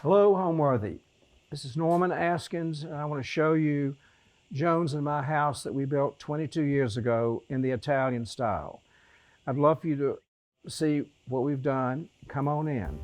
Hello, Homeworthy. This is Norman Askins, and I want to show you Joane's and my house that we built 22 years ago in the Italian style. I'd love for you to see what we've done. Come on in.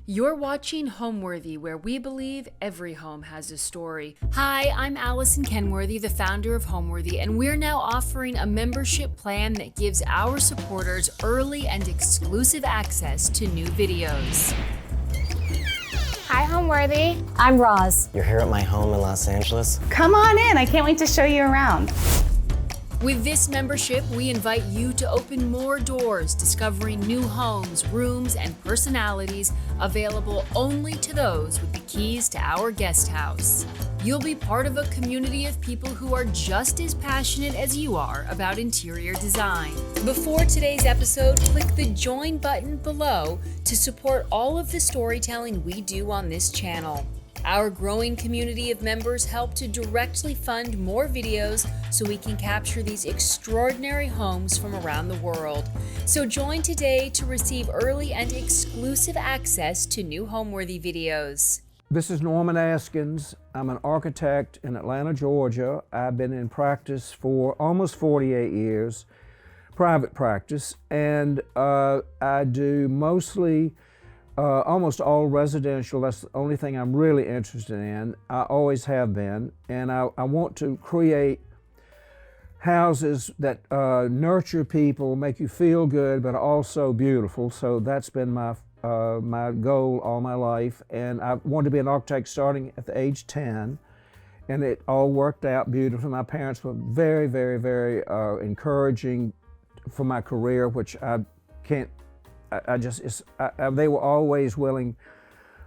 You're watching Homeworthy, where we believe every home has a story. Hi, I'm Allison Kenworthy, the founder of Homeworthy, and we're now offering a membership plan that gives our supporters early and exclusive access to new videos. Hi, Homeworthy. I'm Roz. You're here at my home in Los Angeles? Come on in. I can't wait to show you around. With this membership, we invite you to open more doors, discovering new homes, rooms, and personalities available only to those with the keys to our guest house. You'll be part of a community of people who are just as passionate as you are about interior design. Before today's episode, click the join button below to support all of the storytelling we do on this channel. Our growing community of members help to directly fund more videos so we can capture these extraordinary homes from around the world. So join today to receive early and exclusive access to new Homeworthy videos. This is Norman Askins. I'm an architect in Atlanta, Georgia. I've been in practice for almost 48 years, private practice, and I do mostly almost all residential. That's the only thing I'm really interested in. I always have been, and I want to create houses that nurture people, make you feel good, but are also beautiful. So that's been my goal all my life, and I wanted to be an architect starting at the age 10, and it all worked out beautifully. My parents were very, very, very encouraging for my career, which I can't. They were always willing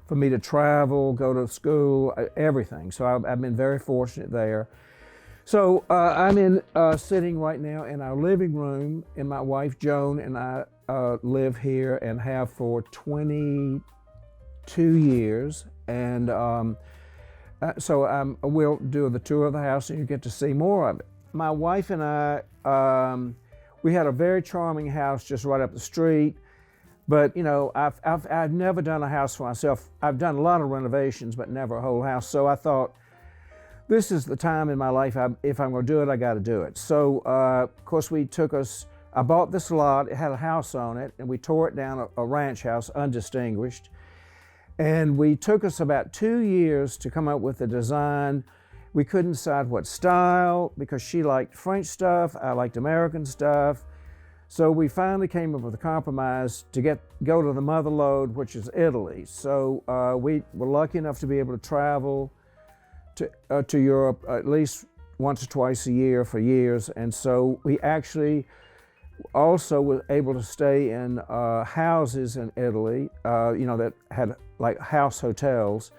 for me to travel, go to school, everything. So I've been very fortunate there. So I'm sitting right now in our living room, and my wife Joane and I live here and have for 22 years. And so we'll do the tour of the house, and you get to see more of it. My wife and I, we had a very charming house just right up the street. But you know, I've never done a house for myself. I've done a lot of renovations, but never a whole house. So I thought, this is the time in my life, if I'm going to do it, I got to do it. So of course I bought this lot. It had a house on it, and we tore it down, a ranch house, undistinguished. And we took us about 2 years to come up with the design. We couldn't decide what style, because she liked French stuff, I liked American stuff. So we finally came up with a compromise to go to the mother lode, which is Italy. So we were lucky enough to be able to travel to Europe at least once or twice a year for years. And so we actually also were able to stay in houses in Italy, that had like house hotels.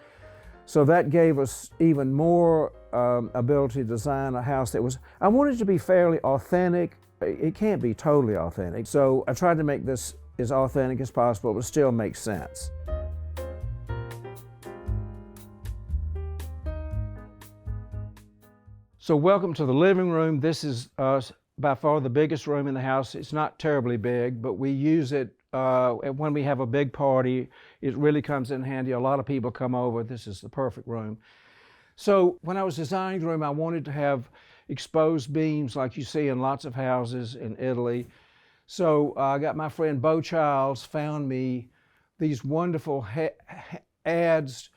So that gave us even more ability to design a house that was, I wanted it to be fairly authentic. It can't be totally authentic. So I tried to make this as authentic as possible, but still make sense. So welcome to the living room. This is by far the biggest room in the house. It's not terribly big, but we use it when we have a big party. It really comes in handy. A lot of people come over. This is the perfect room. So when I was designing the room, I wanted to have exposed beams like you see in lots of houses in Italy. So I got my friend Bo Childs found me these wonderful ads,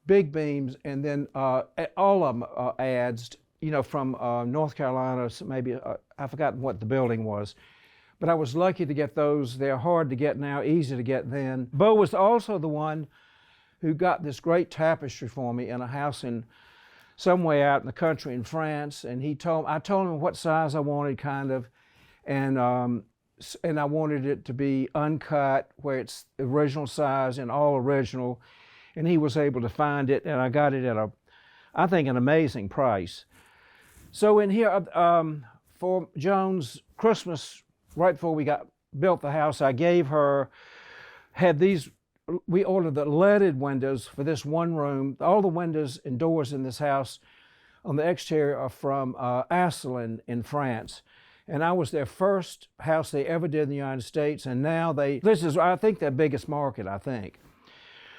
big beams, and then all of them ads, from North Carolina, so maybe, I've forgotten what the building was. But I was lucky to get those. They're hard to get now, easy to get then. Bo was also the one who got this great tapestry for me in a house in some way out in the country in France, and I told him what size I wanted, kind of, and I wanted it to be uncut, where it's the original size and all original, and he was able to find it, and I got it at I think, an amazing price. So in here, for Joane's Christmas, right before we got built the house, I gave her, had these, we ordered the leaded windows for this one room. All the windows and doors in this house on the exterior are from Asselin in France. And I was their first house they ever did in the United States. And now this is, I think, their biggest market, I think.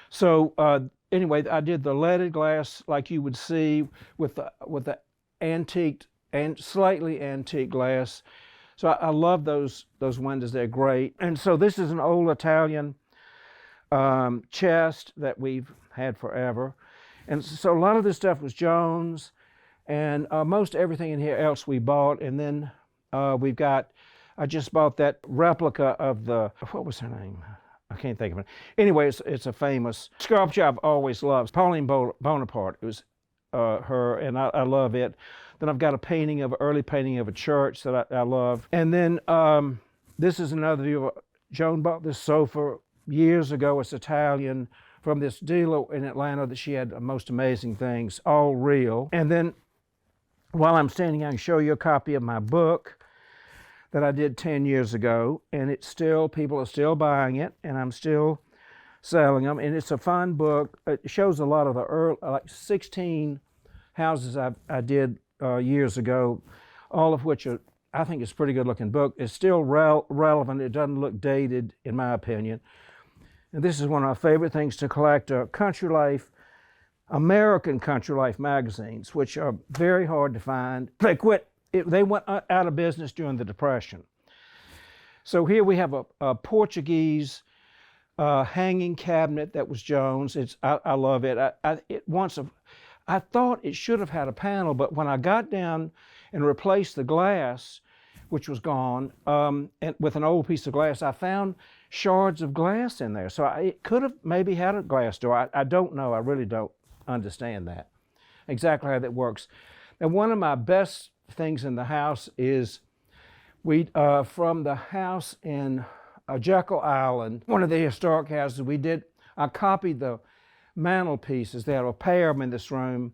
So anyway, I did the leaded glass like you would see with the antiqued and slightly antique glass. So I love those windows. They're great. And so this is an old Italian chest that we've had forever. And so a lot of this stuff was Joane's, and most everything in here else we bought. And then I just bought that replica of what was her name? I can't think of it. Anyway, it's a famous sculpture I've always loved. Pauline Bonaparte. It was her, and I love it. Then I've got early painting of a church that I love. And then this is another view of Joane bought this sofa years ago. It's Italian, from this dealer in Atlanta that she had the most amazing things, all real. And then while I'm standing, I can show you a copy of my book that I did 10 years ago, and people are still buying it, and I'm still selling them. And it's a fun book. It shows a lot of the early, like 16 houses I did years ago, all of which I think it's a pretty good looking book. It's still relevant. It doesn't look dated, in my opinion. And this is one of my favorite things to collect, country life, American country life magazines, which are very hard to find. They went out of business during the Depression. So here we have a Portuguese hanging cabinet that was Joane's. I love it. I thought it should have had a panel, but when I got down and replaced the glass, which was gone, and with an old piece of glass, I found shards of glass in there. So it could have maybe had a glass door. I don't know. I really don't understand that, exactly how that works. And one of my best things in the house is from the house in Jekyll Island, one of the historic houses I copied the mantelpieces. They had a pair of them in this room,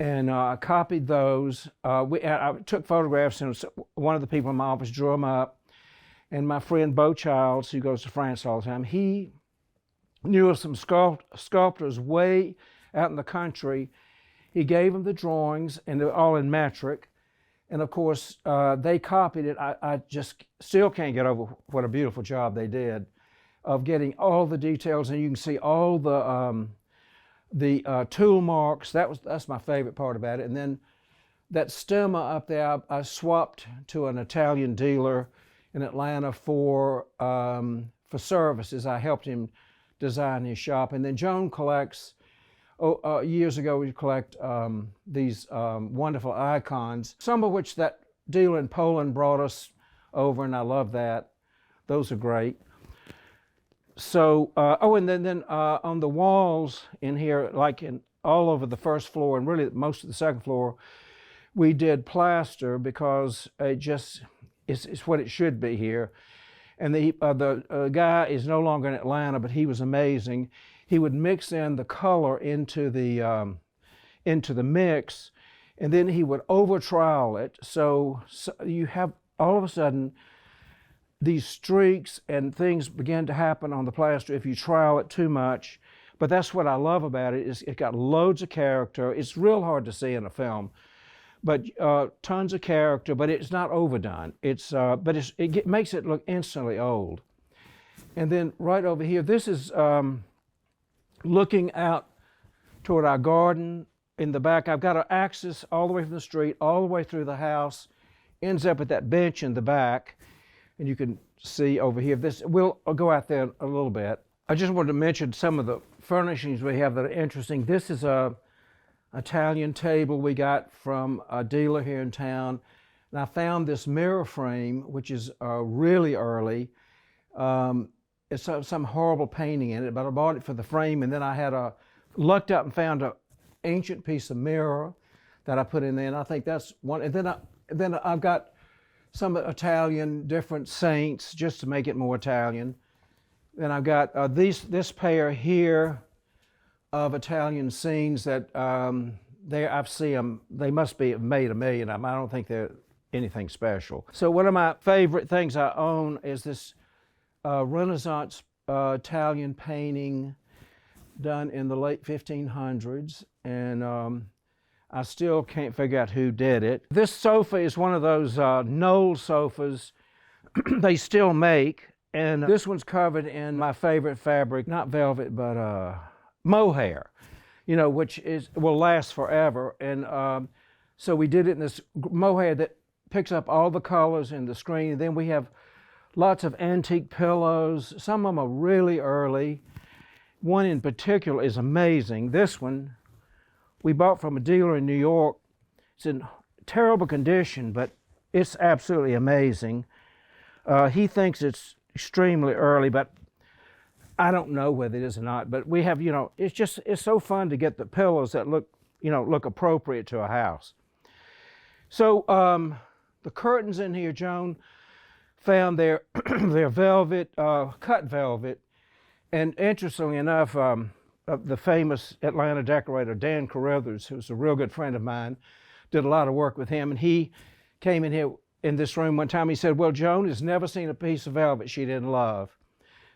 and I copied those. I took photographs, and one of the people in my office drew them up. And my friend Beau Childs, who goes to France all the time, he knew of some sculptors way out in the country. He gave them the drawings, and they're all in metric. And of course, they copied it. I just still can't get over what a beautiful job they did of getting all the details, and you can see all the tool marks. That's my favorite part about it. And then that stemma up there, I swapped to an Italian dealer in Atlanta for services. I helped him design his shop. And then Joane collects, years ago we collect these wonderful icons, some of which that dealer in Poland brought us over, and I love that. Those are great. So, and then on the walls in here, like all over the first floor and really most of the second floor, we did plaster because it's what it should be here. And the guy is no longer in Atlanta, but he was amazing. He would mix in the color into the mix, and then he would over trowel it. So you have all of a sudden these streaks and things begin to happen on the plaster if you trowel it too much. But that's what I love about it, is it got loads of character. It's real hard to see in a film, but tons of character, but it's not overdone. It makes it look instantly old. And then right over here, this is looking out toward our garden in the back. I've got an axis all the way from the street, all the way through the house, ends up at that bench in the back. And you can see over here, we'll go out there a little bit. I just wanted to mention some of the furnishings we have that are interesting. This is a Italian table we got from a dealer here in town. And I found this mirror frame, which is really early. It's some horrible painting in it, but I bought it for the frame, and then I looked up and found an ancient piece of mirror that I put in there, and I think that's one. And then I've got some Italian different saints just to make it more Italian. Then I've got this pair here of Italian scenes that I've seen them. They must be made 1 million of them. I don't think they're anything special. So one of my favorite things I own is this Renaissance Italian painting done in the late 1500s, and I still can't figure out who did it. This sofa is one of those Knoll sofas they still make, and this one's covered in my favorite fabric, not velvet, but mohair, you know, which will last forever. And so we did it in this mohair that picks up all the colors in the screen. And then we have lots of antique pillows. Some of them are really early. One in particular is amazing. This one we bought from a dealer in New York. It's in terrible condition, but it's absolutely amazing. He thinks it's extremely early, but I don't know whether it is or not. But we have, you know, it's so fun to get the pillows that look appropriate to a house. So the curtains in here, Joan found their velvet, cut velvet, and interestingly enough, the famous Atlanta decorator Dan Carruthers, who's a real good friend of mine, did a lot of work with him, and he came in here in this room one time. He said, well, Joan has never seen a piece of velvet she didn't love.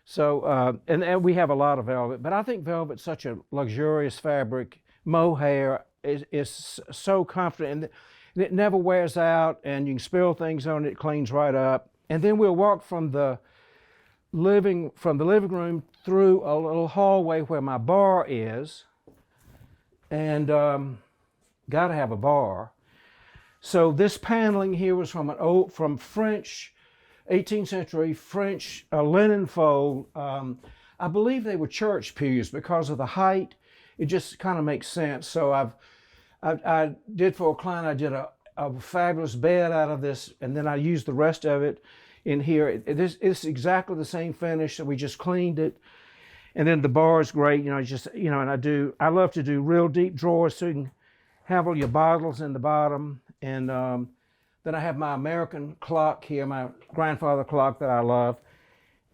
So, and we have a lot of velvet, but I think velvet's such a luxurious fabric. Mohair is so comfortable, and it never wears out, and you can spill things on it, it cleans right up. And then we'll walk from the living room through a little hallway where my bar is, and got to have a bar. So this paneling here was from French, 18th century French linen fold. I believe they were church pews because of the height. It just kind of makes sense. So I did for a client, I did a fabulous bed out of this, and then I used the rest of it in here. It's exactly the same finish, so we just cleaned it. And then the bar is great, and I love to do real deep drawers so you can have all your bottles in the bottom. And then I have my American clock here, my grandfather clock that I love.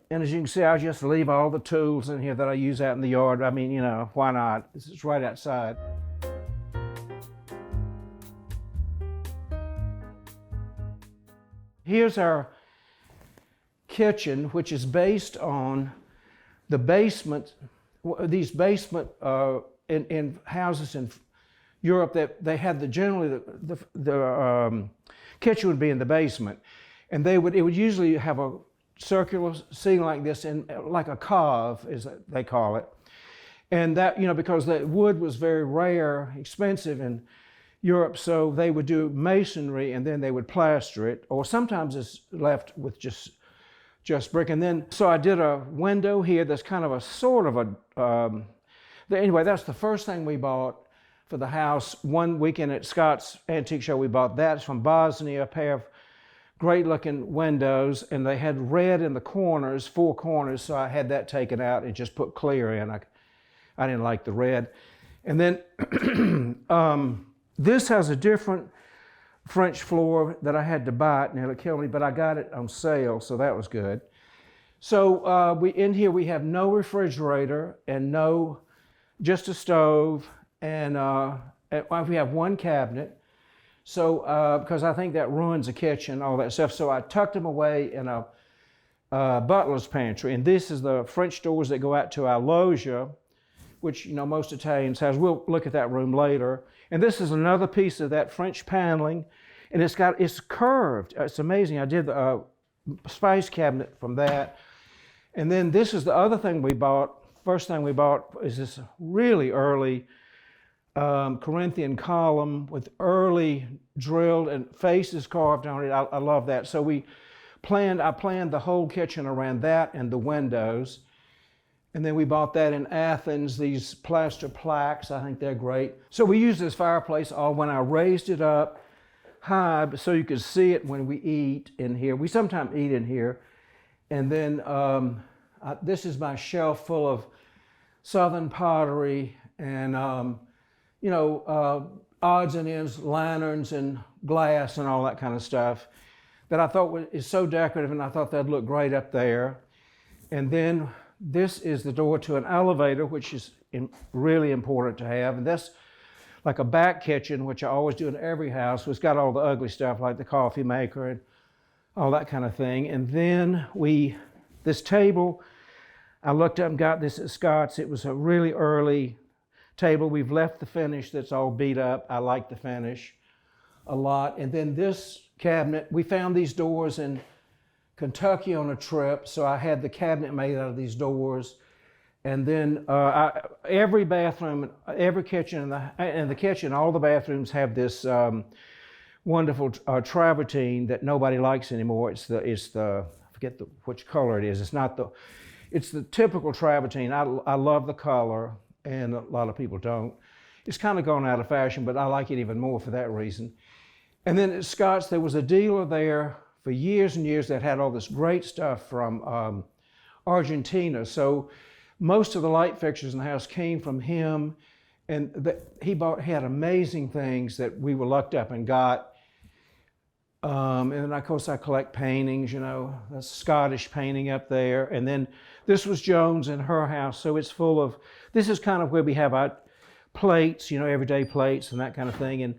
And as you can see, I just leave all the tools in here that I use out in the yard. I mean, why not? It's right outside. Here's our kitchen, which is based on the basement, these basement in houses in Europe, that they had generally the kitchen would be in the basement, and it would usually have a circular ceiling like this, and like a cove, as they call it. And that, because the wood was very rare, expensive in Europe, so they would do masonry and then they would plaster it, or sometimes it's left with just brick. And then, so I did a window here that's kind of a sort of a, anyway, that's the first thing we bought for the house. One weekend at Scott's Antique Show, we bought that. It's from Bosnia, a pair of great looking windows, and they had red in the corners, 4 corners, so I had that taken out and just put clear in. I didn't like the red. And then this has a different French floor that I had to buy. It nearly killed me, but I got it on sale, so that was good. So in here we have no refrigerator and just a stove, and we have one cabinet. So because I think that ruins the kitchen, all that stuff. So I tucked them away in a butler's pantry, and this is the French doors that go out to our Loia, which most Italians have. We'll look at that room later. And this is another piece of that French paneling, and it's curved. It's amazing. I did the spice cabinet from that. And then this is the other thing we bought. First thing we bought is this really early Corinthian column with early drilled and faces carved on it. I love that. So I planned the whole kitchen around that and the windows. And then we bought that in Athens, these plaster plaques. I think they're great. So we used this fireplace when I raised it up high so you could see it when we eat in here. We sometimes eat in here. And then this is my shelf full of Southern pottery and, odds and ends, lanterns and glass and all that kind of stuff that I thought is so decorative, and I thought that'd look great up there. And then this is the door to an elevator, which is really important to have. And this like a back kitchen, which I always do in every house. It's got all the ugly stuff like the coffee maker and all that kind of thing. And then this table, I looked up and got this at Scott's. It was a really early table. We've left the finish that's all beat up. I like the finish a lot. And then this cabinet, we found these doors in Kentucky on a trip, so I had the cabinet made out of these doors. And then every bathroom, every kitchen, in the kitchen, all the bathrooms have this wonderful travertine that nobody likes anymore. It's the I forget which color it is. It's the typical travertine. I love the color, and a lot of people don't. It's kind of gone out of fashion, but I like it even more for that reason. And then at Scott's, there was a dealer there for years and years that had all this great stuff from Argentina. So most of the light fixtures in the house came from him, and he had amazing things that we were lucked up and got. And then, of course, I collect paintings, that's Scottish painting up there. And then this was Joan's in her house, so it's full of, this is kind of where we have our plates, everyday plates and that kind of thing, and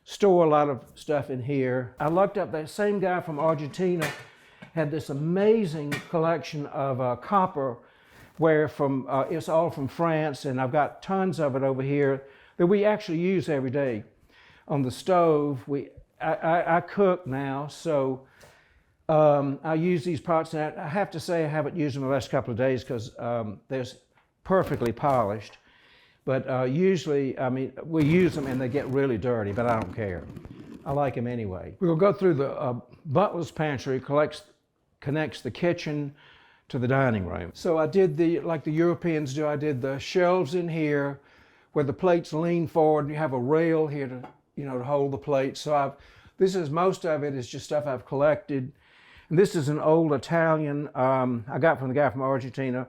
store a lot of stuff in here. I looked up, that same guy from Argentina had this amazing collection of copper where it's all from France, and I've got tons of it over here that we actually use every day. On the stove, I cook now, so I use these pots, and I have to say I haven't used them the last couple of days because they're perfectly polished. But usually, we use them and they get really dirty, but I don't care. I like them anyway. We'll go through the butler's pantry, connects the kitchen to the dining room. So I did like the Europeans do, I did the shelves in here where the plates lean forward and you have a rail here to hold the plates. So most of it is just stuff I've collected. And this is an old Italian I got from the guy from Argentina,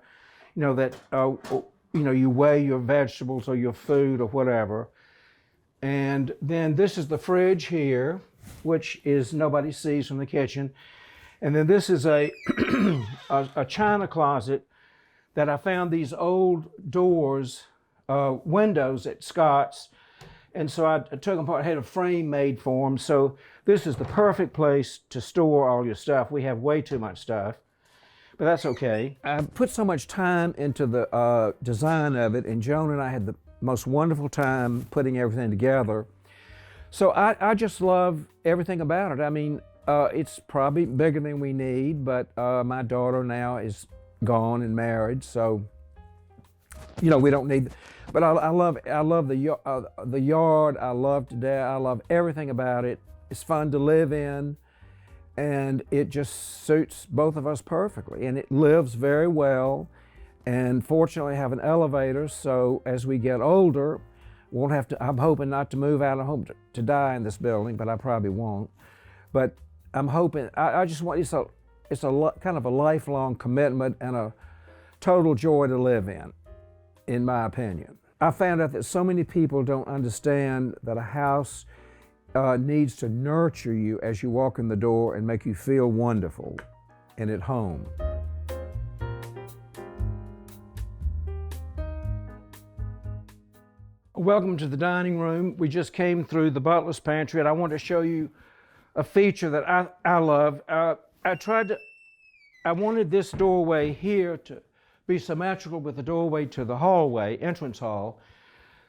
that you weigh your vegetables or your food or whatever. And then this is the fridge here, which nobody sees from the kitchen. And then this is a china closet that I found these old doors, windows at Scott's. And so I took them apart, I had a frame made for them. So this is the perfect place to store all your stuff. We have way too much stuff, but that's okay. I put so much time into the design of it, and Joan and I had the most wonderful time putting everything together. So I just love everything about it. It's probably bigger than we need, but my daughter now is gone and married, so we don't need. But I love the yard. I love today. I love everything about it. It's fun to live in, and it just suits both of us perfectly. And it lives very well. And fortunately, I have an elevator, so as we get older, won't have to. I'm hoping not to move out of home to die in this building, but I probably won't. But I'm hoping. I just want it's a kind of a lifelong commitment and a total joy to live in my opinion. I found out that so many people don't understand that a house needs to nurture you as you walk in the door and make you feel wonderful and at home. Welcome to the dining room. We just came through the butler's pantry, and I want to show you a feature that I love. I wanted this doorway here to be symmetrical with the doorway to the hallway, entrance hall.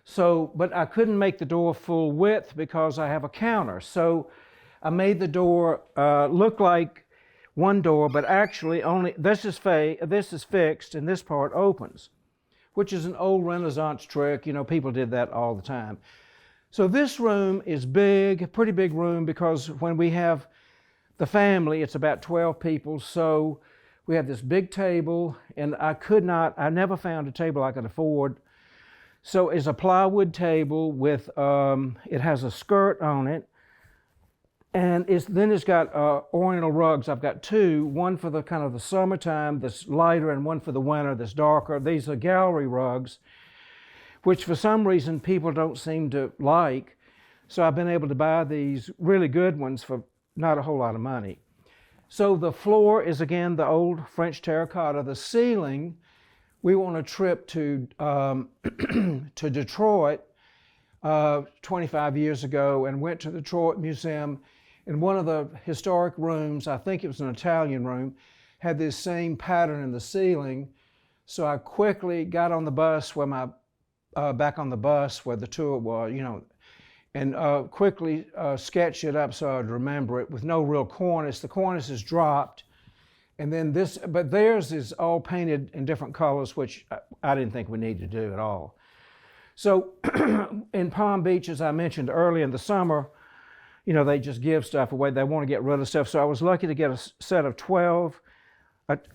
So, but I couldn't make the door full width because I have a counter. So I made the door look like one door, but actually only, this is fixed and this part opens, which is an old Renaissance trick. People did that all the time. So this room is big, pretty big room, because when we have the family, it's about 12 people. So we have this big table, and I never found a table I could afford. So it's a plywood table with, it has a skirt on it, and then it's got oriental rugs. I've got two, one for the kind of the summertime that's lighter, and one for the winter that's darker. These are gallery rugs, which for some reason people don't seem to like. So I've been able to buy these really good ones for not a whole lot of money. So the floor is, again, the old French terracotta. The ceiling, we want a trip to to Detroit 25 years ago and went to the Detroit Museum. In one of the historic rooms, I think it was an Italian room, had this same pattern in the ceiling. So I quickly got on the bus where back on the bus where the tour was, and quickly sketched it up so I'd remember it with no real cornice. The cornice is dropped. And then but theirs is all painted in different colors, which I didn't think we needed to do at all. So in Palm Beach, as I mentioned early in the summer, they just give stuff away. They want to get rid of stuff. So I was lucky to get a set of 12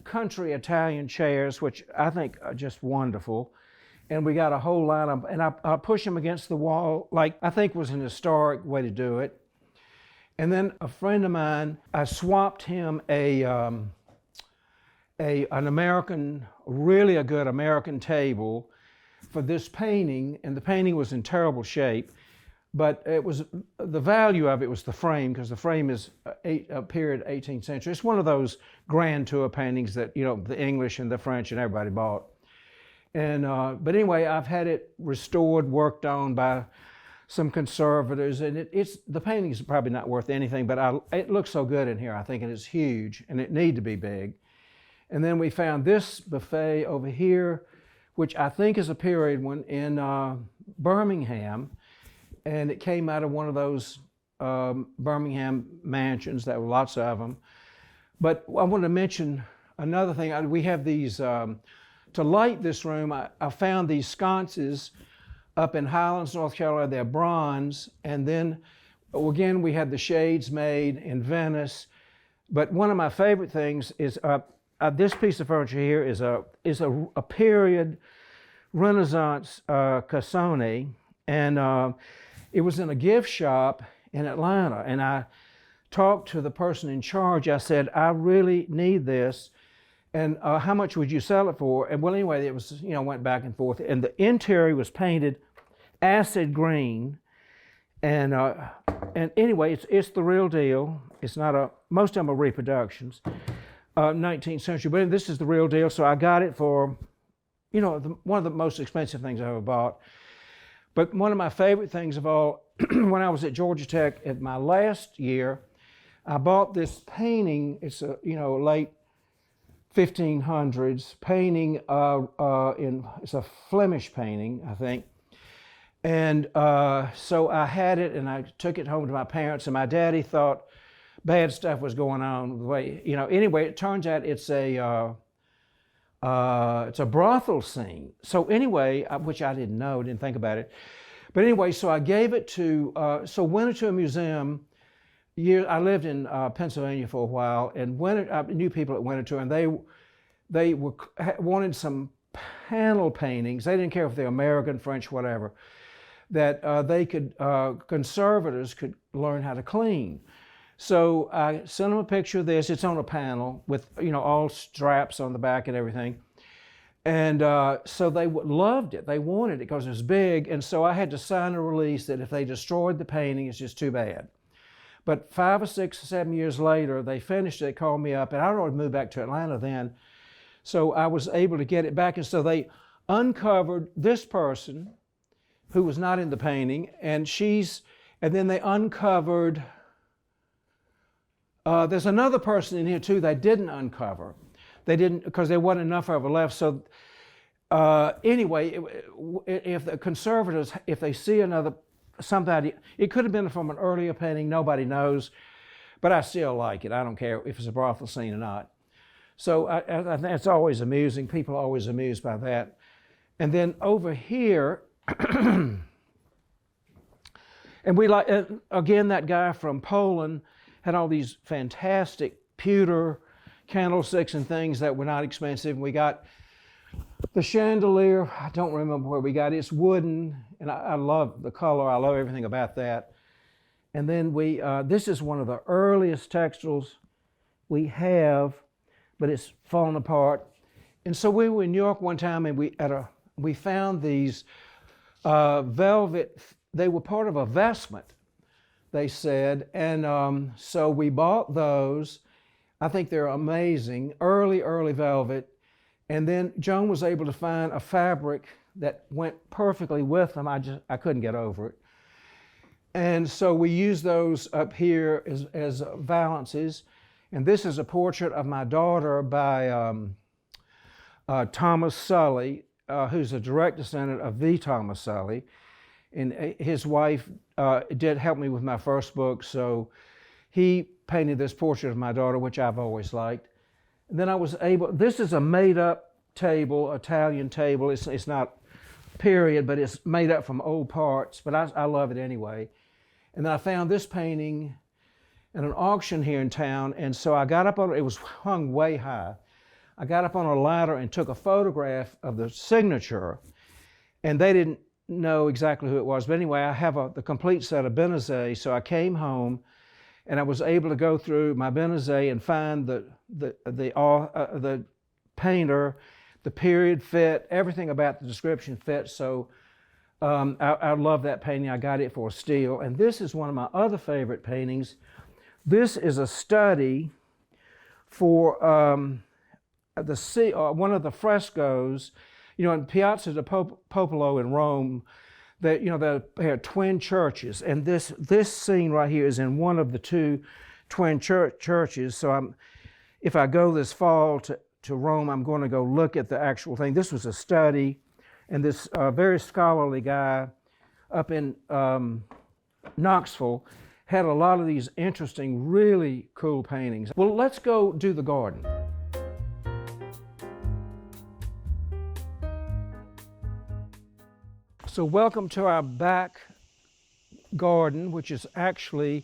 country Italian chairs, which I think are just wonderful. And we got a whole line of, and I push them against the wall, like I think was an historic way to do it. And then a friend of mine, I swapped him an American, really a good American table for this painting, and the painting was in terrible shape, but it was, the value of it was the frame, because the frame is a period 18th century. It's one of those grand tour paintings that, the English and the French and everybody bought. And, but anyway, I've had it restored, worked on by some conservators, and the painting is probably not worth anything, but it looks so good in here, I think, and it's huge, and it need to be big. And then we found this buffet over here, which I think is a period one in Birmingham, and it came out of one of those Birmingham mansions. There were lots of them. But I want to mention another thing. We have these, to light this room, I found these sconces up in Highlands, North Carolina. They're bronze. And then, again, we had the shades made in Venice. But one of my favorite things is this piece of furniture here is a period Renaissance cassone, and it was in a gift shop in Atlanta. And I talked to the person in charge. I said, I really need this, and how much would you sell it for? And well, anyway, it was, went back and forth. And the interior was painted acid green, and anyway, it's the real deal. It's not most of them are reproductions. 19th century, but this is the real deal. So I got it for, one of the most expensive things I ever bought. But one of my favorite things of all, when I was at Georgia Tech at my last year, I bought this painting. It's a late 1500s painting. It's a Flemish painting, I think. And so I had it, and I took it home to my parents, and my daddy thought bad stuff was going on. Anyway, it turns out it's a brothel scene. So anyway, which I didn't know, didn't think about it. But anyway, so I gave it to, went into a museum. I lived in Pennsylvania for a while, and I knew people that went into, and they wanted some panel paintings. They didn't care if they're American, French, whatever, that conservators could learn how to clean. So I sent them a picture of this. It's on a panel with, all straps on the back and everything. And so they loved it. They wanted it because it was big. And so I had to sign a release that if they destroyed the painting, it's just too bad. But 5 or 6 or 7 years later, they finished it. They called me up, and I'd already moved back to Atlanta then. So I was able to get it back. And so they uncovered this person who was not in the painting, and then they uncovered, there's another person in here too they didn't uncover. They didn't, because there wasn't enough of her left. So anyway, if the conservators, if they see something, it could have been from an earlier painting, nobody knows, but I still like it. I don't care if it's a brothel scene or not. So I think it's always amusing. People are always amused by that. And then over here, and we again, that guy from Poland had all these fantastic pewter candlesticks and things that were not expensive. We got the chandelier. I don't remember where we got it. It's wooden, and I love the color. I love everything about that. And then this is one of the earliest textiles we have, but it's fallen apart. And so we were in New York one time, and we found these velvet. They were part of a vestment, they said, and so we bought those. I think they're amazing, early velvet. And then Joan was able to find a fabric that went perfectly with them. I couldn't get over it. And so we use those up here as valances. And this is a portrait of my daughter by Thomas Sully, who's a direct descendant of the Thomas Sully. And his wife did help me with my first book, so he painted this portrait of my daughter, which I've always liked. And then I was able, this is a made-up table, Italian table. It's not period, but it's made up from old parts, but I love it anyway. And then I found this painting at an auction here in town, and so I got up on it. It was hung way high. I got up on a ladder and took a photograph of the signature, and they didn't know exactly who it was. But anyway, I have the complete set of Benezet, so I came home and I was able to go through my Benezet and find the painter, the period fit, everything about the description fit. So I love that painting. I got it for a steal. And this is one of my other favorite paintings. This is a study for one of the frescoes. You know, in Piazza di Popolo in Rome, they had twin churches, and this scene right here is in one of the two twin churches. So if I go this fall to Rome, I'm going to go look at the actual thing. This was a study, and this very scholarly guy up in Knoxville had a lot of these interesting, really cool paintings. Well, let's go do the garden. So welcome to our back garden, which is actually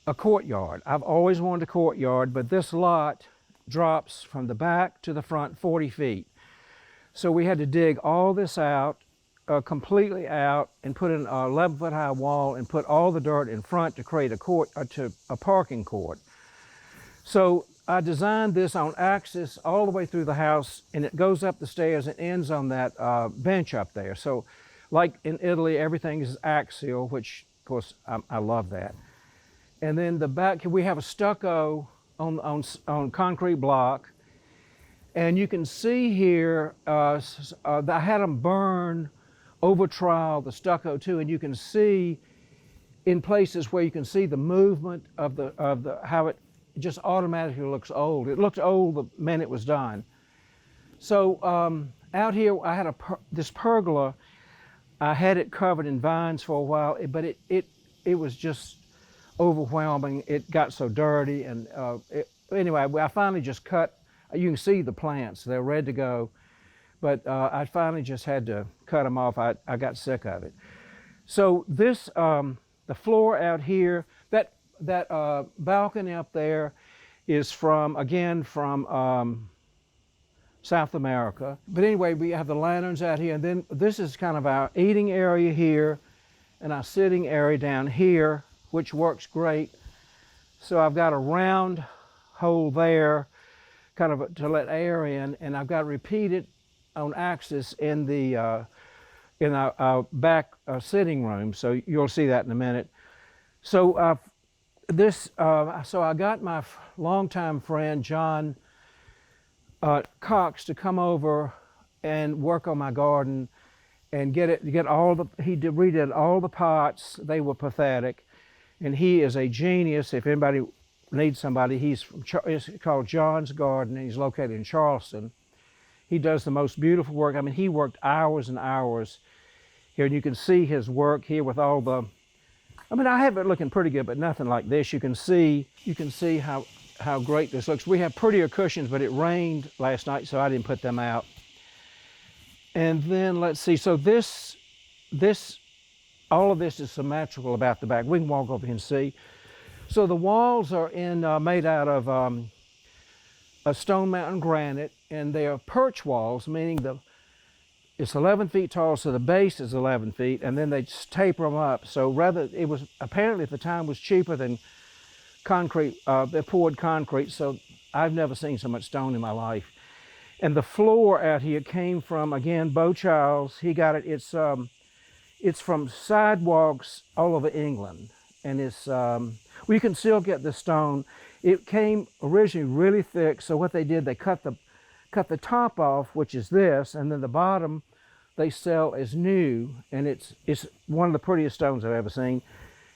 a courtyard. I've always wanted a courtyard, but this lot drops from the back to the front 40 feet. So we had to dig all this out, completely out, and put in an 11-foot high wall and put all the dirt in front to create a parking court. So I designed this on axis all the way through the house, and it goes up the stairs and ends on that bench up there. So like in Italy, everything is axial, which of course I love that. And then the back, we have a stucco on concrete block. And you can see here, I had them burn over trowel, the stucco too, and you can see in places where you can see the movement of how it just automatically looks old. It looked old the minute it was done. So out here, I had this pergola. I had it covered in vines for a while, but it was just overwhelming. It got so dirty, and anyway, I finally just cut. You can see the plants; they're ready to go, but I finally just had to cut them off. I got sick of it. So this, the floor out here, that balcony up there is from South America. But anyway, we have the lanterns out here, and then this is kind of our eating area here and our sitting area down here, which works great. So I've got a round hole there, kind of to let air in, and I've got repeated on axis in our back sitting room. So you'll see that in a minute. So so I got my longtime friend John Cox to come over and work on my garden and redid all the pots. They were pathetic, and he is a genius. If anybody needs somebody, it's called John's Garden, and he's located in Charleston. He does the most beautiful work. I mean, he worked hours and hours here, and you can see his work here with all the, I mean, I have it looking pretty good, but nothing like this. You can see how great this looks. We have prettier cushions, but it rained last night, so I didn't put them out. And then let's see, so all of this is symmetrical about the back. We can walk over here and see. So the walls are made out of a Stone Mountain granite, and they are perch walls, meaning it's 11 feet tall, so the base is 11 feet, and then they just taper them up. So it was apparently at the time was cheaper than concrete, they poured concrete, so I've never seen so much stone in my life. And the floor out here came from, again, Beau Childs. He got it, it's from sidewalks all over England. And you can still get the stone. It came originally really thick, so what they did, they cut the top off, which is this, and then the bottom, they sell as new, and it's one of the prettiest stones I've ever seen.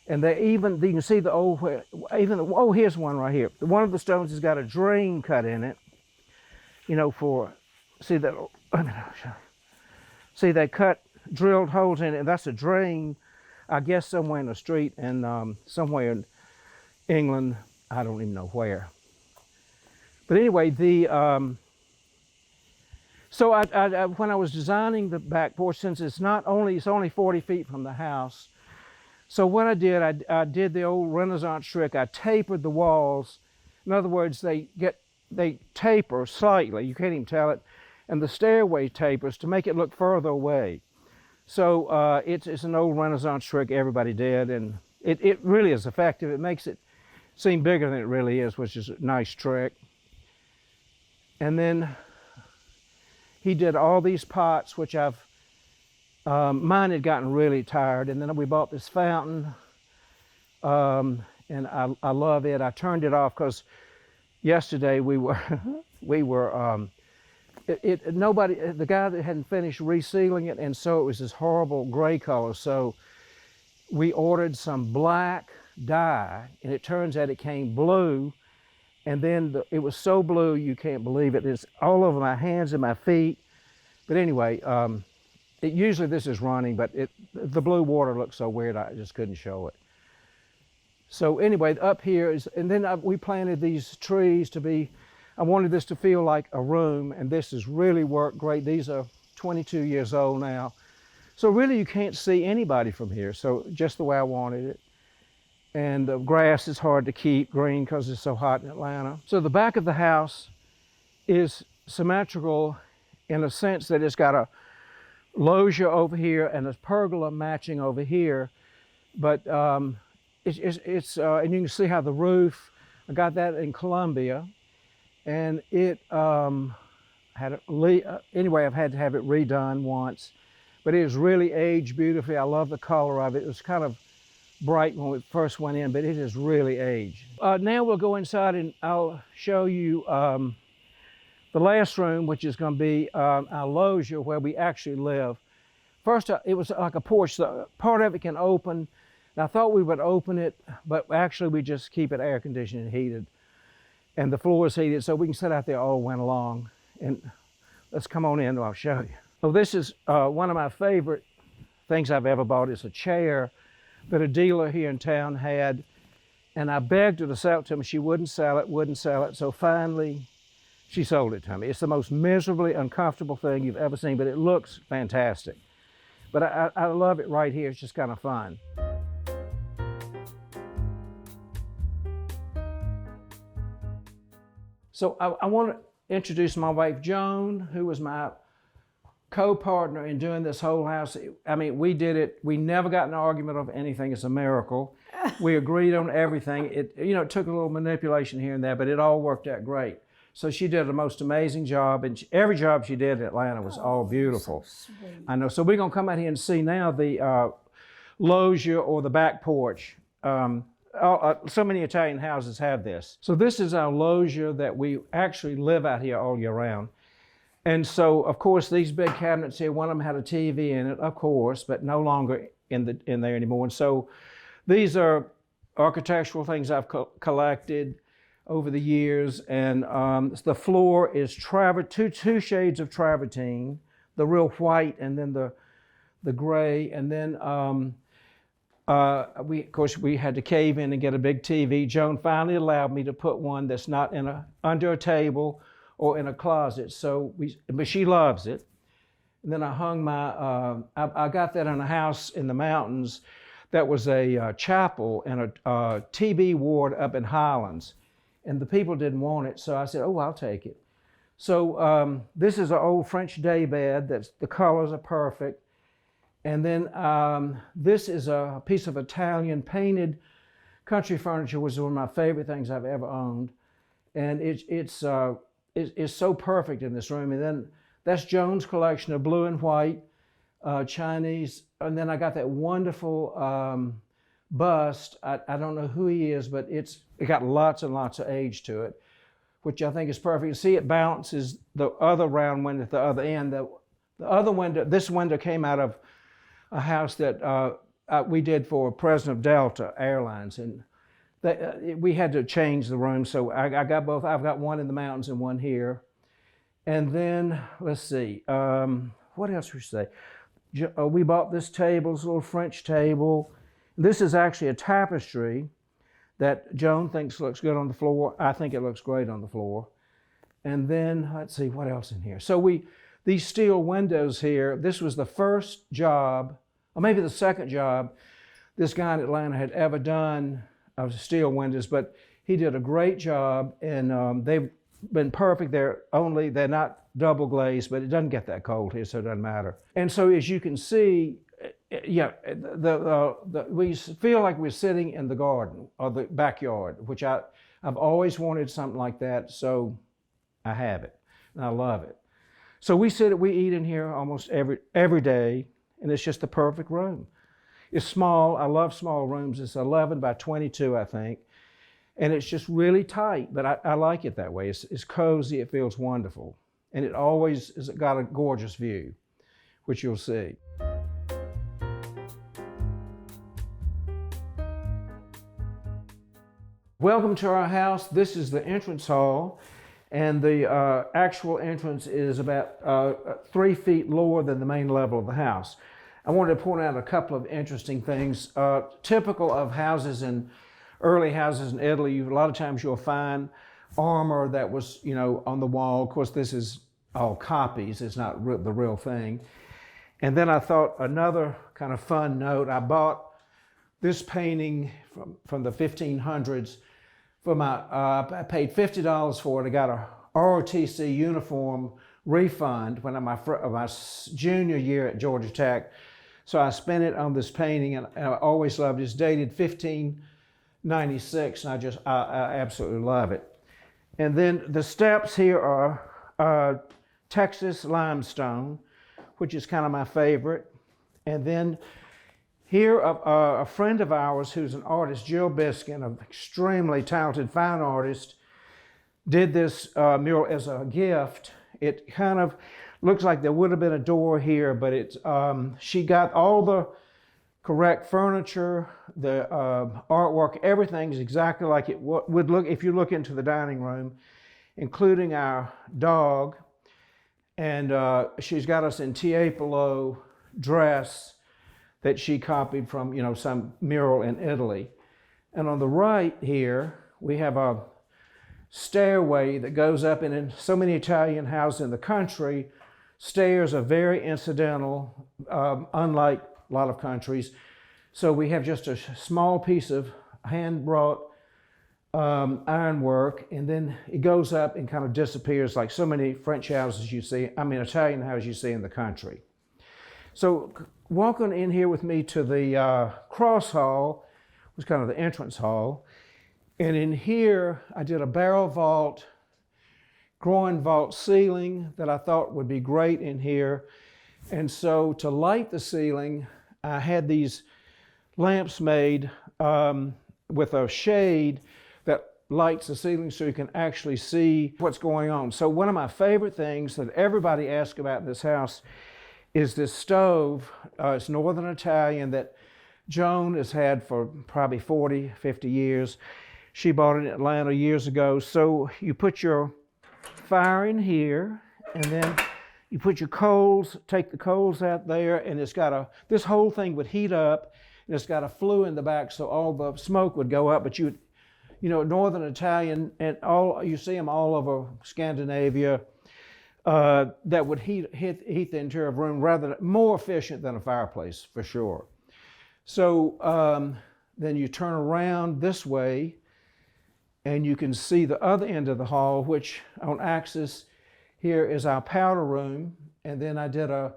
And they even, you can see the old, oh, here's one right here. One of the stones has got a drain cut in it, you know, see that, see they drilled holes in it, and that's a drain, I guess somewhere in the street, and somewhere in England, I don't even know where. But anyway, so when I was designing the back porch, since it's only 40 feet from the house, so what I did the old Renaissance trick. I tapered the walls. In other words, they taper slightly. You can't even tell it, and the stairway tapers to make it look further away. So it's an old Renaissance trick everybody did, and it really is effective. It makes it seem bigger than it really is, which is a nice trick. And then he did all these pots, which mine had gotten really tired, and then we bought this fountain, and I love it. I turned it off because yesterday the guy that hadn't finished resealing it, and so it was this horrible gray color. So we ordered some black dye, and it turns out it came blue, and then it was so blue you can't believe it. It's all over my hands and my feet. But anyway, usually this is running, but the blue water looks so weird I just couldn't show it. So anyway, up here and then we planted these trees I wanted this to feel like a room, and this has really worked great. These are 22 years old now. So really you can't see anybody from here, so just the way I wanted it. And the grass is hard to keep green because it's so hot in Atlanta. So the back of the house is symmetrical in a sense that it's got a loggia over here and a pergola matching over here. But and you can see how the roof, I got that in Columbia, and it anyway, I've had to have it redone once, but it has really aged beautifully. I love the color of it. It was kind of bright when we first went in, but it has really aged. Now we'll go inside and I'll show you the last room, which is going to be our loggia where we actually live. First, it was like a porch. So part of it can open. And I thought we would open it, but actually we just keep it air conditioned and heated. And the floor is heated, so we can sit out there all winter long. And let's come on in and I'll show you. So this is one of my favorite things I've ever bought. It's a chair that a dealer here in town had. And I begged her to sell it to me. She wouldn't sell it. So finally, she sold it to me. It's the most miserably uncomfortable thing you've ever seen, but it looks fantastic. But I love it right here. It's just kind of fun. So I want to introduce my wife, Joan, who was my co-partner in doing this whole house. I mean, we did it. We never got in an argument over anything. It's a miracle. We agreed on everything. It took a little manipulation here and there, but it all worked out great. So she did the most amazing job, and every job she did in Atlanta was all beautiful. So sweet. I know. So we're going to come out here and see now the loggia or the back porch. So many Italian houses have this. So this is our loggia that we actually live out here all year round. And so, of course, these big cabinets here, one of them had a TV in it, of course, but no longer in there anymore. And so these are architectural things I've collected over the years. And the floor is two shades of travertine, the real white and then the gray. And then of course, we had to cave in and get a big TV. Joan finally allowed me to put one that's not under a table or in a closet. But she loves it. And then I hung I got that in a house in the mountains that was a chapel and a TB ward up in Highlands. And the people didn't want it, so I said, oh, I'll take it. So this is an old French day bed. The colors are perfect. And then this is a piece of Italian painted country furniture, which is one of my favorite things I've ever owned. And it's so perfect in this room. And then that's Joan's collection of blue and white Chinese. And then I got that wonderful bust. I don't know who he is, but it got lots and lots of age to it, which I think is perfect. You see, it balances the other round one at the other end. The other window, this window came out of a house that we did for President of Delta Airlines, and we had to change the room, so I got both. I've got one in the mountains and one here. And then, let's see, what else we say? We bought this table, this little French table. This is actually a tapestry that Joan thinks looks good on the floor. I think it looks great on the floor. And then, let's see, what else in here? So these steel windows here, this was the first job, or maybe the second job, this guy in Atlanta had ever done of steel windows, but he did a great job, and they've been perfect. They're not double glazed, but it doesn't get that cold here, so it doesn't matter. And so as you can see, yeah, we feel like we're sitting in the garden or the backyard, which I've always wanted something like that, so I have it, and I love it. So we eat in here almost every day, and it's just the perfect room. It's small. I love small rooms. It's 11 by 22, I think, and it's just really tight, but I like it that way. It's cozy. It feels wonderful, and it always has got a gorgeous view, which you'll see. Welcome to our house. This is the entrance hall, and the actual entrance is about 3 feet lower than the main level of the house. I wanted to point out a couple of interesting things. Typical of early houses in Italy, a lot of times you'll find armor that was, on the wall. Of course, this is all copies. It's not the real thing. And then I thought another kind of fun note, I bought this painting from the 1500s for I paid $50 for it. I got a ROTC uniform refund when my junior year at Georgia Tech. So I spent it on this painting, and I always loved it. It's dated 1596, and I absolutely love it. And then the steps here are Texas limestone, which is kind of my favorite. And then here, a friend of ours who's an artist, Jill Biskin, an extremely talented, fine artist, did this mural as a gift. It kind of looks like there would have been a door here, but she got all the correct furniture, the artwork, everything's exactly like it would look if you look into the dining room, including our dog. And she's got us in Tiepolo dress that she copied from, some mural in Italy. And on the right here, we have a stairway that goes up, and in so many Italian houses in the country, stairs are very incidental, unlike a lot of countries. So we have just a small piece of hand-wrought ironwork, and then it goes up and kind of disappears like so many French houses Italian houses you see in the country. So walking in here with me to the cross hall was kind of the entrance hall. And in here, I did a barrel vault, groin vault ceiling that I thought would be great in here. And so to light the ceiling, I had these lamps made with a shade that lights the ceiling so you can actually see what's going on. So one of my favorite things that everybody asks about in this house is this stove. It's Northern Italian that Joan has had for probably 40, 50 years. She bought it in Atlanta years ago. So you put your fire in here, and then you put your coals, take the coals out there, and it's got this whole thing would heat up, and it's got a flue in the back so all the smoke would go up. But Northern Italian, and you see them all over Scandinavia, that would heat the interior of a room more efficient than a fireplace, for sure. So then you turn around this way, and you can see the other end of the hall, which on axis here is our powder room. And then I did a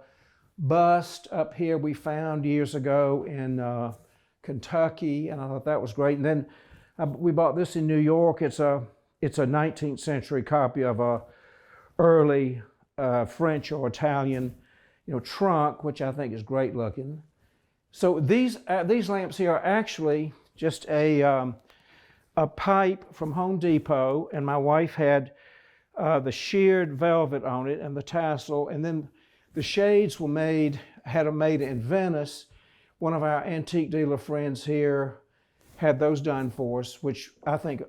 bust up here we found years ago in Kentucky, and I thought that was great. And then we bought this in New York. It's a 19th century copy of a early French or Italian, trunk, which I think is great looking. So these lamps here are actually just a pipe from Home Depot, and my wife had the sheared velvet on it and the tassel, and then The shades were had them made in Venice. One of our antique dealer friends here had those done for us, which I think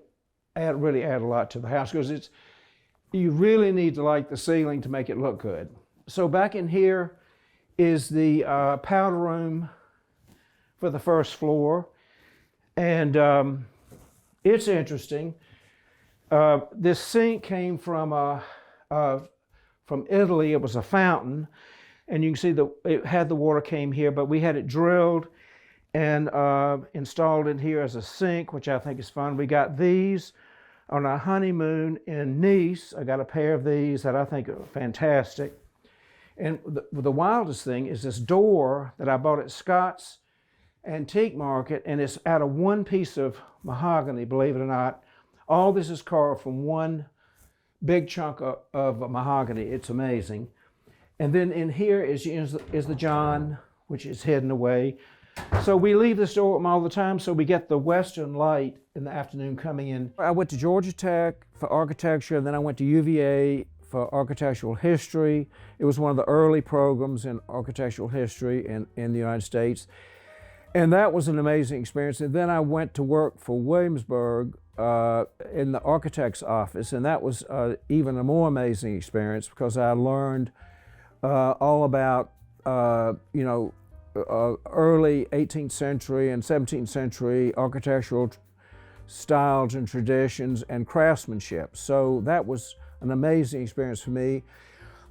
really add a lot to the house, because you really need to light the ceiling to make it look good. So back in here is the powder room for the first floor, and it's interesting. This sink came from Italy. It was a fountain, and you can see it had the water came here, but we had it drilled and installed in here as a sink, which I think is fun. We got these on our honeymoon in Nice. I got a pair of these that I think are fantastic. And the wildest thing is this door that I bought at Scott's Antique Market, and it's out of one piece of mahogany, believe it or not. All this is carved from one big chunk of mahogany. It's amazing. And then in here is the John, which is hidden away. So we leave this door open all the time, so we get the western light in the afternoon coming in. I went to Georgia Tech for architecture, and then I went to UVA for architectural history. It was one of the early programs in architectural history in the United States. And that was an amazing experience. And then I went to work for Williamsburg in the architect's office, and that was even a more amazing experience, because I learned all about, early 18th century and 17th century architectural styles and traditions and craftsmanship. So that was an amazing experience for me.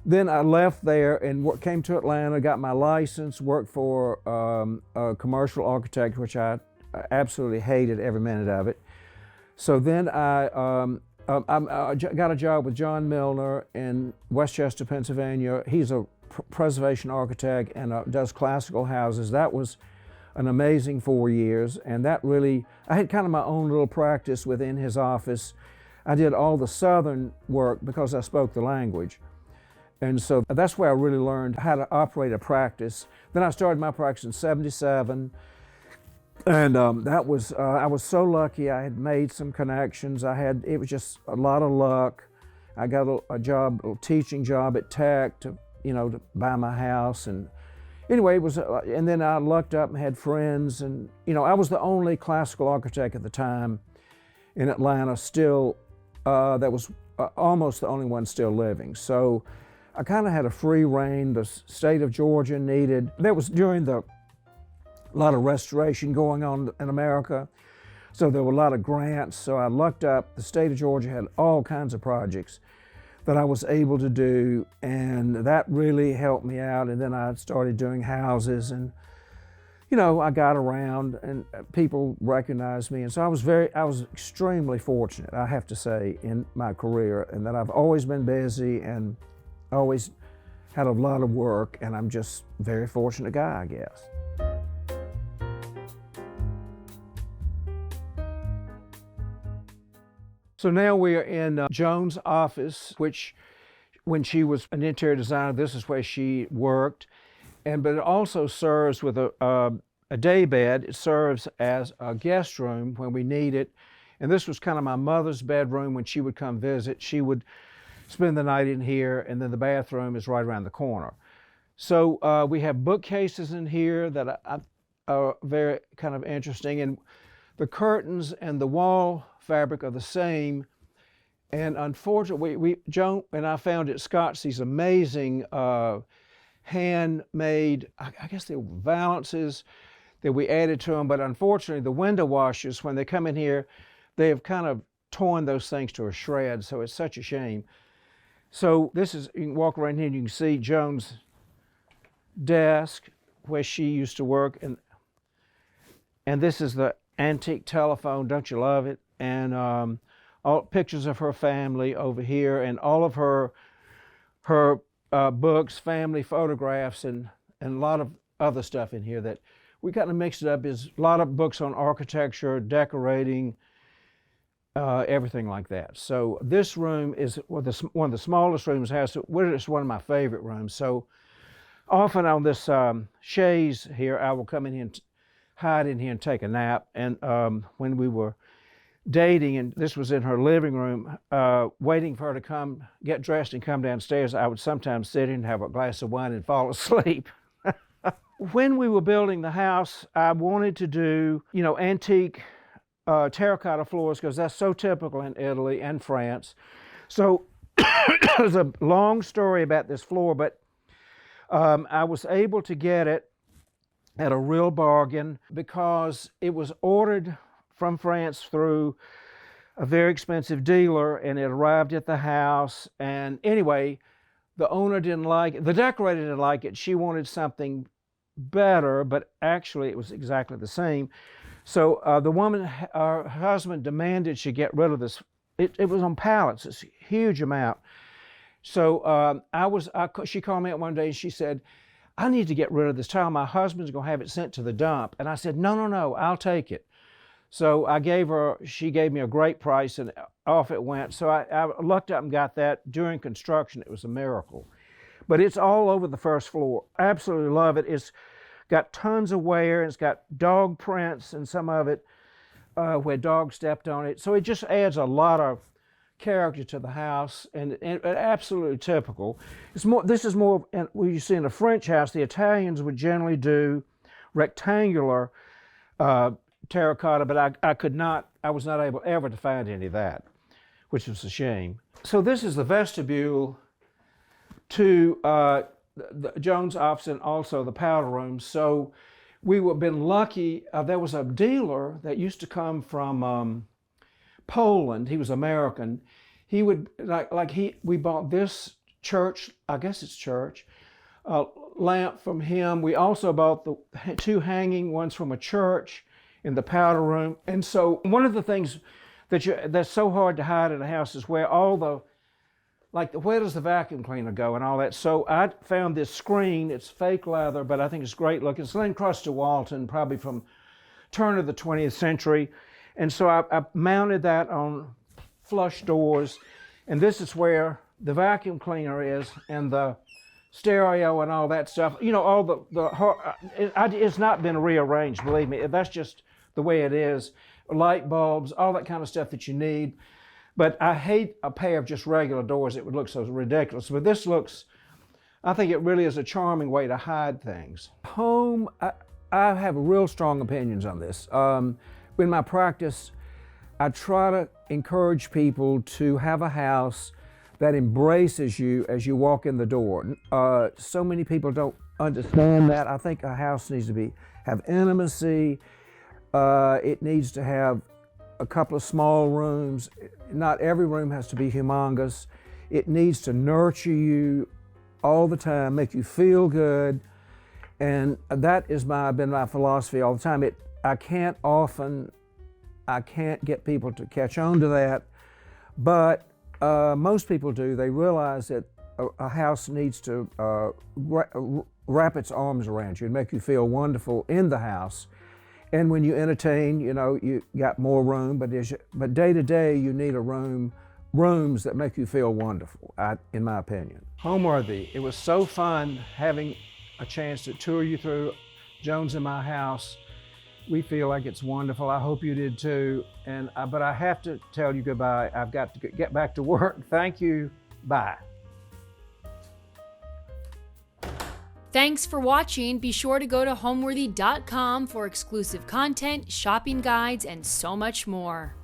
Then I left there and came to Atlanta, got my license, worked for a commercial architect, which I absolutely hated every minute of it. So then I got a job with John Milner in Westchester, Pennsylvania. He's a preservation architect and does classical houses. That was an amazing 4 years, and that really, I had kind of my own little practice within his office. I did all the southern work because I spoke the language. And so that's where I really learned how to operate a practice. Then I started my practice in '77, and I was so lucky. I had made some connections. it was just a lot of luck. I got a teaching job at Tech to buy my house. And anyway, and then I lucked up and had friends, and I was the only classical architect at the time in Atlanta still, that was almost the only one still living. So I kind of had a free reign. The state of Georgia there was during a lot of restoration going on in America, so there were a lot of grants. So I lucked up. The state of Georgia had all kinds of projects that I was able to do, and that really helped me out. And then I started doing houses, and I got around, and people recognized me. And so I was extremely fortunate, I have to say, in my career, and that I've always been busy and always had a lot of work, and I'm just a very fortunate guy, I guess. So now we are in Joan's office, which when she was an interior designer, this is where she worked. But it also serves with a day bed. It serves as a guest room when we need it. And this was kind of my mother's bedroom. When she would come visit, she would spend the night in here, and then the bathroom is right around the corner. So we have bookcases in here that are very kind of interesting, and the curtains and the wall fabric are the same. And unfortunately, Joan and I found at Scott's these amazing handmade, I guess they were valances that we added to them, but unfortunately the window washers, when they come in here, they have kind of torn those things to a shred, so it's such a shame. So you can walk around here and you can see Joan's desk where she used to work, and this is the antique telephone. Don't you love it? And all pictures of her family over here, and all of her books, family photographs, and a lot of other stuff in here that we kind of mixed it up. Is a lot of books on architecture, decorating, everything like that. So this room is one of the smallest rooms has. It's one of my favorite rooms. So often on this chaise here, I will come in here and hide in here and take a nap. And when we were dating, and this was in her living room, waiting for her to come get dressed and come downstairs, I would sometimes sit and have a glass of wine and fall asleep. When we were building the house, I wanted to do, antique terracotta floors because that's so typical in Italy and France. So there's a long story about this floor, but I was able to get it at a real bargain because it was ordered from France through a very expensive dealer, and it arrived at the house. And anyway, the owner didn't like it. The decorator didn't like it. She wanted something better, but actually it was exactly the same. So the woman, her husband, demanded she get rid of this. It was on pallets, this huge amount. So she called me up one day and she said, I need to get rid of this tile. My husband's gonna have it sent to the dump. And I said, no, I'll take it. So she gave me a great price, and off it went. So I looked up and got that during construction. It was a miracle. But it's all over the first floor. Absolutely love it. It's got tons of wear. It's got dog prints and some of it where dogs stepped on it. So it just adds a lot of character to the house, and absolutely typical. This is more what you see in a French house. The Italians would generally do rectangular terracotta, but I was not able ever to find any of that, which was a shame. So this is the vestibule to Joane's office and also the powder room. So we have been lucky. There was a dealer that used to come from Poland. He was American. He would we bought this church, I guess it's church, lamp from him. We also bought the two hanging ones from a church in the powder room. And so one of the things that's so hard to hide in a house is where where does the vacuum cleaner go and all that. So I found this screen. It's fake leather, but I think it's great looking. It's encrusted Walton, probably from turn of the 20th century. And so I mounted that on flush doors, and this is where the vacuum cleaner is, and the stereo and all that stuff. All it's not been rearranged, believe me. That's just the way it is. Light bulbs, all that kind of stuff that you need. But I hate a pair of just regular doors. It would look so ridiculous. But this I think it really is a charming way to hide things. Home, I have real strong opinions on this. In my practice, I try to encourage people to have a house that embraces you as you walk in the door. So many people don't understand that. I think a house needs to have intimacy. It needs to have a couple of small rooms. Not every room has to be humongous. It needs to nurture you all the time, make you feel good. And that has been my philosophy all the time. I can't get people to catch on to that, but most people do. They realize that a house needs to wrap its arms around you and make you feel wonderful in the house. And when you entertain, you got more room, but day to day, you need rooms that make you feel wonderful, in my opinion. Homeworthy, it was so fun having a chance to tour you through Joane's and my house. We feel like it's wonderful. I hope you did too. But I have to tell you goodbye. I've got to get back to work. Thank you. Bye. Thanks for watching. Be sure to go to homeworthy.com for exclusive content, shopping guides, and so much more.